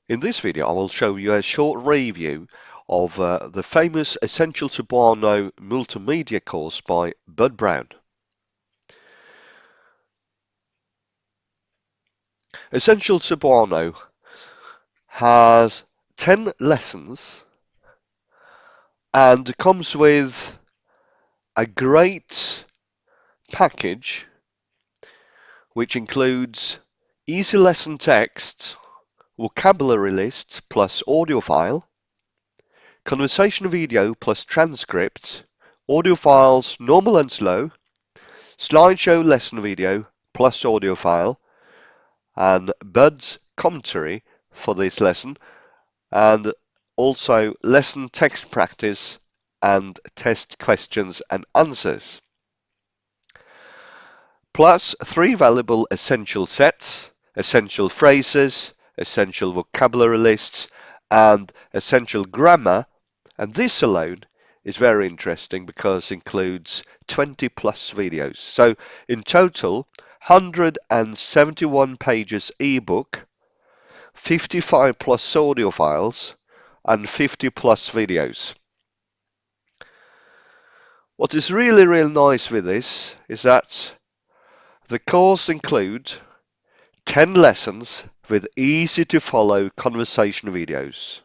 In this video, I will show you a short review of the famous Essential Cebuano multimedia course by Bud Brown. Essential Cebuano has 10 lessons and comes with a great package which includes easy lesson text, vocabulary lists plus audio file, conversation video plus transcript, audio files normal and slow, slideshow lesson video plus audio file, and Bud's commentary for this lesson, and also lesson text practice and test questions and answers. Plus 3 valuable essential sets, essential phrases, essential vocabulary lists, and essential grammar. And this alone is very interesting because it includes 20 plus videos. So in total, 171 pages ebook, 55 plus audio files, and 50 plus videos. What is really nice with this is that the course includes 10 lessons with easy to follow conversation videos.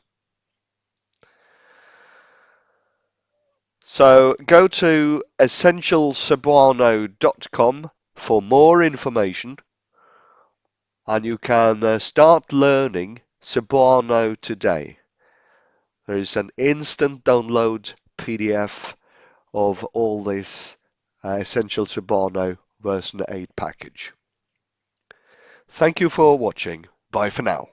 So go to essentialcebuano.com for more information, and you can start learning Cebuano today. There is an instant download PDF of all this Essential Cebuano version 8 package. Thank you for watching. Bye for now.